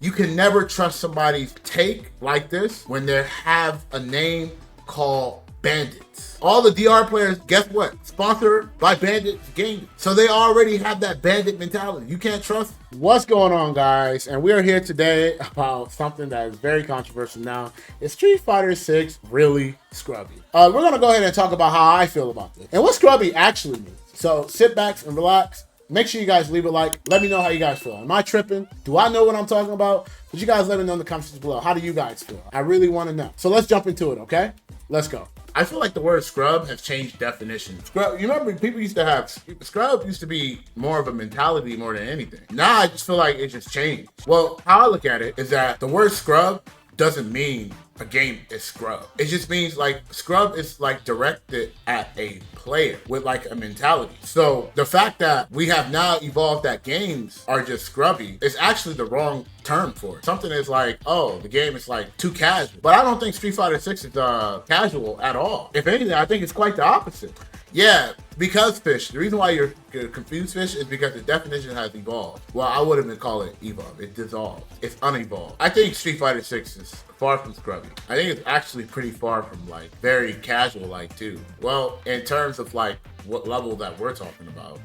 You can never trust somebody's take like this when they have a name called Bandits. All the DR players, guess what? Sponsored by Bandits Gaming. So they already have that bandit mentality. You can't trust. What's going on, guys? And we are here today about something that is very controversial now. Is Street Fighter 6 really scrubby? We're going to go ahead and talk about how I feel about this and what scrubby actually means. So sit back and relax. Make sure you guys leave a like. Let me know how you guys feel. Am I tripping? Do I know what I'm talking about? But you guys let me know in the comments below. How do you guys feel? I really want to know. So let's jump into it, okay? Let's go. I feel like the word scrub has changed definition. Scrub, you remember people used to have, scrub used to be more of a mentality more than anything. Now I just feel like it just changed. Well, how I look at it is that the word scrub doesn't mean a game is scrub. It just means like scrub is like directed at a player with like a mentality. So the fact that we have now evolved that games are just scrubby is actually the wrong term for it. Something is like, oh, the game is like too casual. But I don't think Street Fighter 6 is casual at all. If anything, I think it's quite the opposite. Yeah, because Fish, the reason why you're confused, Fish, is because the definition has evolved. Well, I wouldn't even call it evolved. It dissolved. It's unevolved. I think Street Fighter 6 is far from scrubby. I think it's actually pretty far from like very casual like too. Well, in terms of like what level that we're talking about.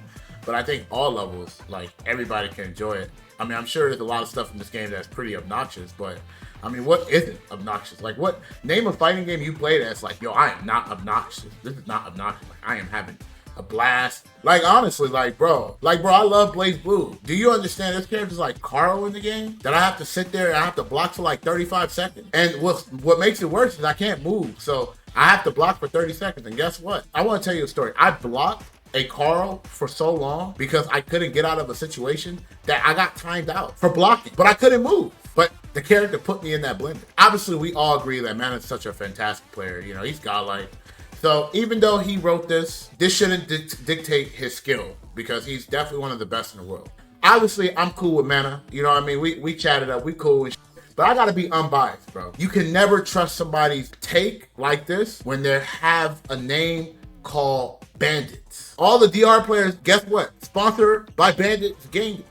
But I think all levels, like everybody can enjoy it. I mean, I'm sure there's a lot of stuff in this game that's pretty obnoxious, but I mean, what isn't obnoxious? Like, what name a fighting game you play that's like, yo, I am not obnoxious. This is not obnoxious. Like, I am having a blast. Like, honestly, like, bro, I love Blaze Blue. Do you understand there's characters like Carl in the game that I have to sit there and I have to block for like 35 seconds? And what makes it worse is I can't move. So I have to block for 30 seconds. And guess what? I want to tell you a story. I blocked a Carl for so long because I couldn't get out of a situation that I got timed out for blocking, but I couldn't move. But the character put me in that blender. Obviously, we all agree that man is such a fantastic player. You know, he's godlike. So even though he wrote this shouldn't dictate his skill because he's definitely one of the best in the world. Obviously, I'm cool with Mena. You know what I mean? We chatted up, we cool and shit. But I gotta be unbiased, bro. You can never trust somebody's take like this when they have a name called Bandits. All the DR players, guess what? Sponsored by Bandits Gaming.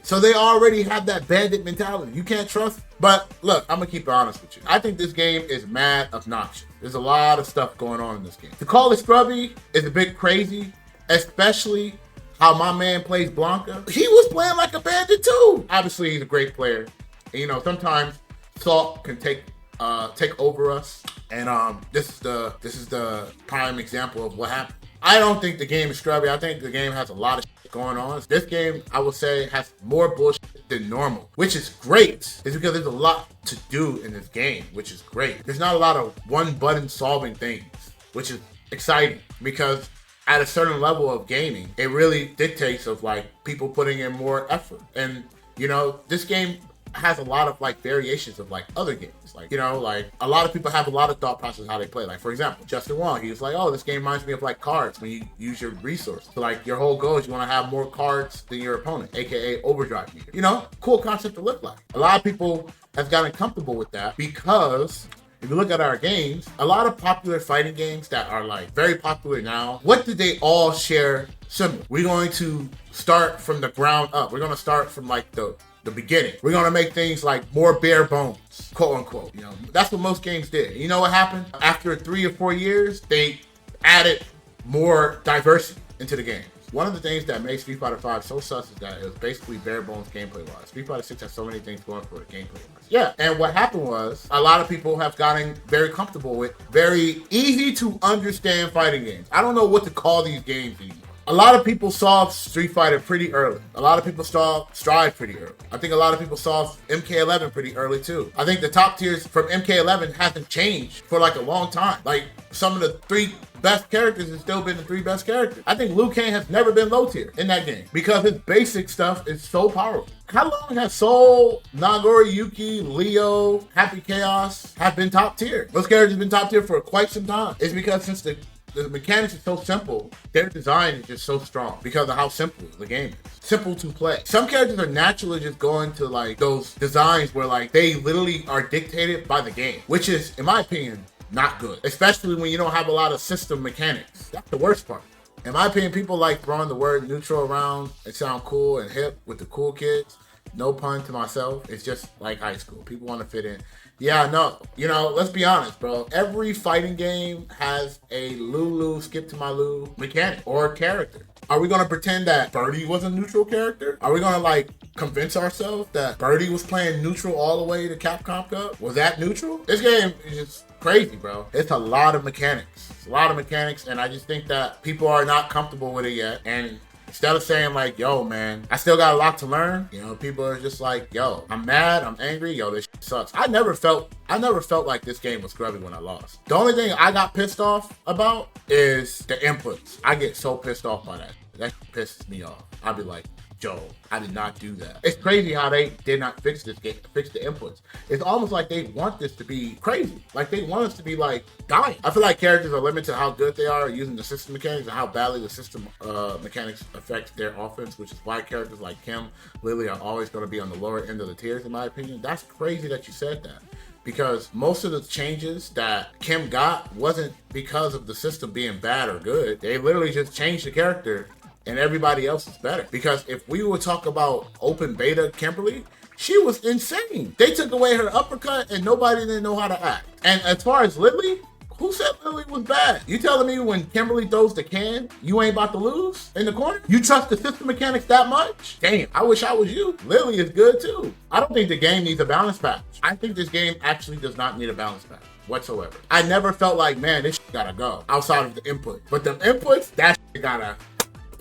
So they already have that bandit mentality. You can't trust. But look, I'm gonna keep it honest with you. I think this game is mad obnoxious. There's a lot of stuff going on in this game. To call it scrubby is a bit crazy, especially how my man plays Blanca. He was playing like a bandit too. Obviously, he's a great player. And, you know, sometimes Salt can take over us. And this is the prime example of what happened. I don't think the game is scrubby. I think the game has a lot of shit going on. This game, I would say, has more bullshit than normal, which is great. It's because there's a lot to do in this game, which is great. There's not a lot of one button solving things, which is exciting because at a certain level of gaming, it really dictates of like people putting in more effort. And you know, this game has a lot of like variations of like other games. Like, you know, like a lot of people have a lot of thought process how they play. Like, for example, Justin Wong, he was like, oh, this game reminds me of like cards when you use your resource. So like your whole goal is you want to have more cards than your opponent, aka overdrive meter. You know, cool concept to look like. A lot of people have gotten comfortable with that because if you look at our games, a lot of popular fighting games that are like very popular now, what did they all share similar? We're going to start from the ground up. We're going to start from like the beginning. We're going to make things like more bare bones, quote unquote. You know, that's what most games did. You know what happened? After 3 or 4 years, they added more diversity into the game. One of the things that makes Street Fighter 5 so sus is that it was basically bare bones gameplay wise. Street Fighter 6 has so many things going for it gameplay wise. Yeah, and what happened was a lot of people have gotten very comfortable with very easy to understand fighting games. I don't know what to call these games anymore. A lot of people saw Street Fighter pretty early. A lot of people saw Stride pretty early. I think a lot of people saw MK11 pretty early too. I think the top tiers from MK11 hasn't changed for like a long time. Like some of the 3 best characters have still been the 3 best characters. I think Liu Kang has never been low tier in that game because his basic stuff is so powerful. How long has Soul, Nagori Yuki, Leo, Happy Chaos have been top tier? Those characters have been top tier for quite some time. It's because since the mechanics are so simple, their design is just so strong because of how simple the game is. Simple to play. Some characters are naturally just going to like those designs where like they literally are dictated by the game, which is, in my opinion, not good. Especially when you don't have a lot of system mechanics. That's the worst part. In my opinion, people like throwing the word neutral around and sound cool and hip with the cool kids. no pun to myself, it's just like high school. People want to fit in. Yeah, no, let's be honest, bro. Every fighting game has a Lulu, skip to my Lou mechanic or character. Are we going to pretend that Birdie was a neutral character? Are we going to convince ourselves that Birdie was playing neutral all the way to Capcom Cup? Was that neutral? This game is just crazy, bro. It's a lot of mechanics. It's a lot of mechanics, and I just think that people are not comfortable with it yet. And instead of saying yo, man, I still got a lot to learn, people are just yo, I'm mad, I'm angry, yo, this shit sucks. I never felt like this game was scrubby when I lost. The only thing I got pissed off about is the inputs. I get so pissed off by that. That pisses me off. I'd be like, Joe, I did not do that. It's crazy how they did not fix this game, fix the inputs. It's almost like they want this to be crazy. They want us to be dying. I feel like characters are limited to how good they are at using the system mechanics and how badly the system mechanics affect their offense, which is why characters like Kim, Lily are always going to be on the lower end of the tiers, in my opinion. That's crazy that you said that. Because most of the changes that Kim got wasn't because of the system being bad or good. They literally just changed the character and everybody else is better. Because if we would talk about open beta Kimberly, she was insane. They took away her uppercut and nobody didn't know how to act. And as far as Lily, who said Lily was bad? You telling me when Kimberly throws the can, you ain't about to lose in the corner? You trust the system mechanics that much? Damn, I wish I was you. Lily is good too. I don't think the game needs a balance patch. I think this game actually does not need a balance patch whatsoever. I never felt man, this shit gotta go outside of the input. But the inputs, that shit gotta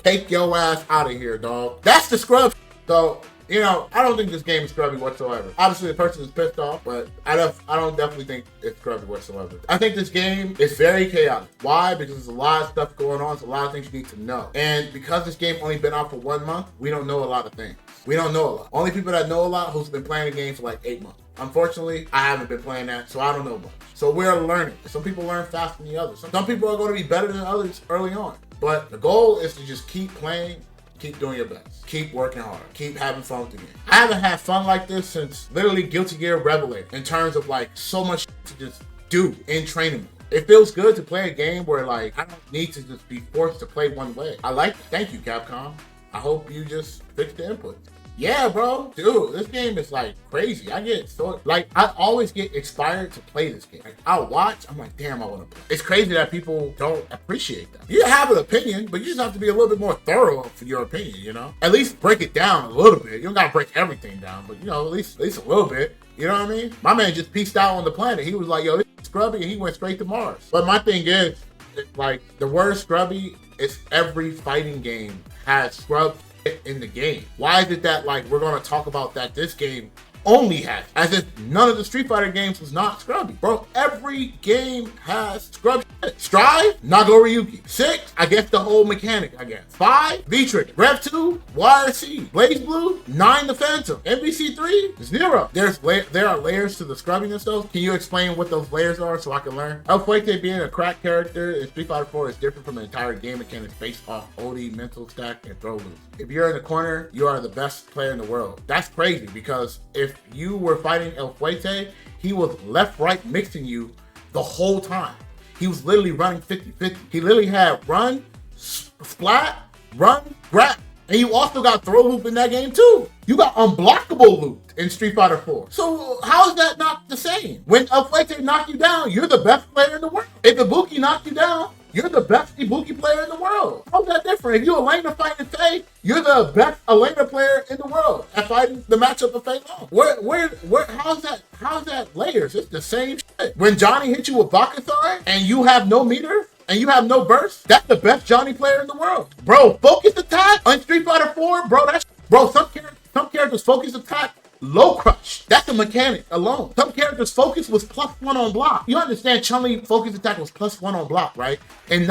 take your ass out of here, dog. That's the scrub. So, I don't think this game is scrubby whatsoever. Obviously, the person is pissed off, but I don't definitely think it's scrubby whatsoever. I think this game is very chaotic. Why? Because there's a lot of stuff going on. There's a lot of things you need to know. And because this game only been out for 1 month, we don't know a lot of things. We don't know a lot. Only people that know a lot who's been playing the game for 8 months. Unfortunately, I haven't been playing that, so I don't know much. So we're learning. Some people learn faster than the others. Some people are going to be better than others early on. But the goal is to just keep playing, keep doing your best, keep working hard, keep having fun with the game. I haven't had fun like this since literally Guilty Gear Revelator in terms of so much to just do in training mode. It feels good to play a game where I don't need to just be forced to play one way. I like it. Thank you, Capcom. I hope you just fix the input. Yeah, bro. Dude, this game is crazy. I get so I always get inspired to play this game. I'll watch, I'm damn, I want to play. It's crazy that people don't appreciate that. You have an opinion, but you just have to be a little bit more thorough for your opinion, At least break it down a little bit. You don't gotta break everything down, but at least a little bit. You know what I mean? My man just peaced out on the planet. He was yo, this is scrubby, and he went straight to Mars. But my thing is, the word scrubby is every fighting game has scrub in the game. Why is it that we're going to talk about that this game only has, as if none of the Street Fighter games was not scrubby? Bro, every game has scrub shit. Strive, Nago Ryuki. 6, I guess the whole mechanic, 5, V-Trigger. Rev 2, YRC. Blaze Blue, 9, the Phantom. MVC 3, 0. There are layers to the scrubbiness though. Can you explain what those layers are so I can learn? El Fuerte being a crack character in Street Fighter 4 is different from the entire game mechanics based off OD, mental stack, and throw loops. If you're in the corner, you are the best player in the world. That's crazy because if you were fighting El Fuerte, he was left-right mixing you the whole time. He was literally running 50-50. He literally had run, splat, run, grab. And you also got throw loop in that game too. You got unblockable loop in Street Fighter 4. So how is that not the same? When El Fuerte knocked you down, you're the best player in the world. If Ibuki knocked you down, you're the best Ibuki player in the world. How's that different? If you're Elena fighting Faye, you're the best Elena player in the world at fighting the matchup of Faye Long. How's that layers? It's the same shit. When Johnny hits you with Bakuthai and you have no meter and you have no burst, that's the best Johnny player in the world. Bro, focus attack on Street Fighter 4, bro, some characters focus attack low crush. That's a mechanic alone. Some characters' focus was +1 on block. You understand Chun-Li focus attack was +1 on block, right? And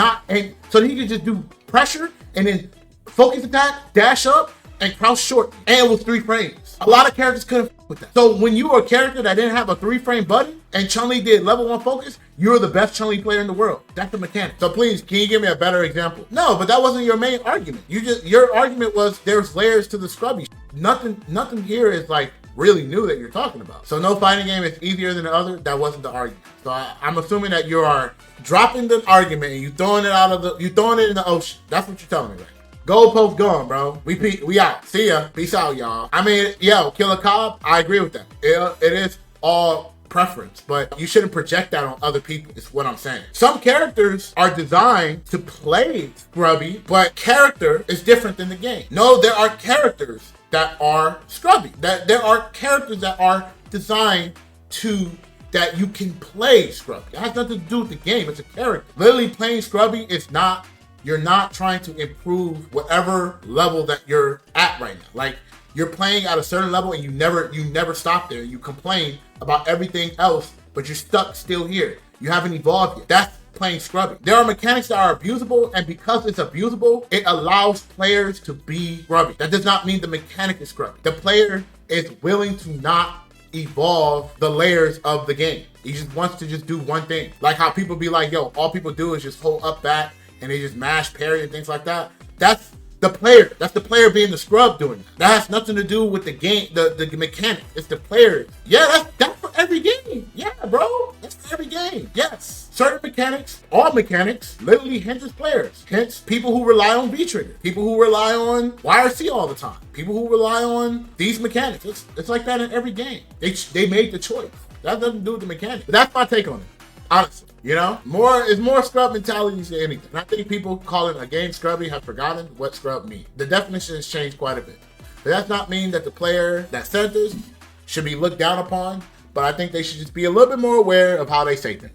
so he could just do pressure and then focus attack, dash up, and crouch short. And it was 3 frames. A lot of characters couldn't with that. So when you were a character that didn't have a 3-frame button and Chun-Li did level 1 focus, you're the best Chun-Li player in the world. That's the mechanic. So please, can you give me a better example? No, but that wasn't your main argument. Your argument was there's layers to the scrubby. Nothing here is really new that you're talking about. So no fighting game is easier than the other. That wasn't the argument. So I'm assuming that you are dropping the argument and you throwing it in the ocean. That's what you're telling me, right? Goalpost gone, bro. We out. See ya. Peace out, y'all. I mean, yo, Killer Cobb, I agree with that. It is all preference, but you shouldn't project that on other people, is what I'm saying. Some characters are designed to play scrubby, but character is different than the game. No, there are characters that are scrubby. That there are characters that are designed to that you can play scrubby. It has nothing to do with the game. It's a character. Literally playing scrubby is not, you're not trying to improve whatever level that you're at right now. Like, you're playing at a certain level and you never stop there. You complain about everything else, but you're stuck still here. You haven't evolved yet. That's playing scrubby. There are mechanics that are abusable, and because it's abusable, it allows players to be scrubby. That does not mean the mechanic is scrubby. The player is willing to not evolve the layers of the game. He just wants to just do one thing. Like how people be like, yo, all people do is just hold up back and they just mash parry and things like that. That's the player. That's the player being the scrub doing that. That has nothing to do with the game, the mechanic. It's the player. Yeah, that's for every game. Yeah, bro. That's for every game. Yes. Certain mechanics, all mechanics, literally hinders players. Hence, people who rely on V-Trigger. People who rely on YRC all the time. People who rely on these mechanics. It's like that in every game. They made the choice. That has nothing to do with the mechanics. But that's my take on it. Honestly. You know, it's more scrub mentality than anything. And I think people calling a game scrubby have forgotten what scrub means. The definition has changed quite a bit. But that does not mean that the player that said this should be looked down upon, but I think they should just be a little bit more aware of how they say things.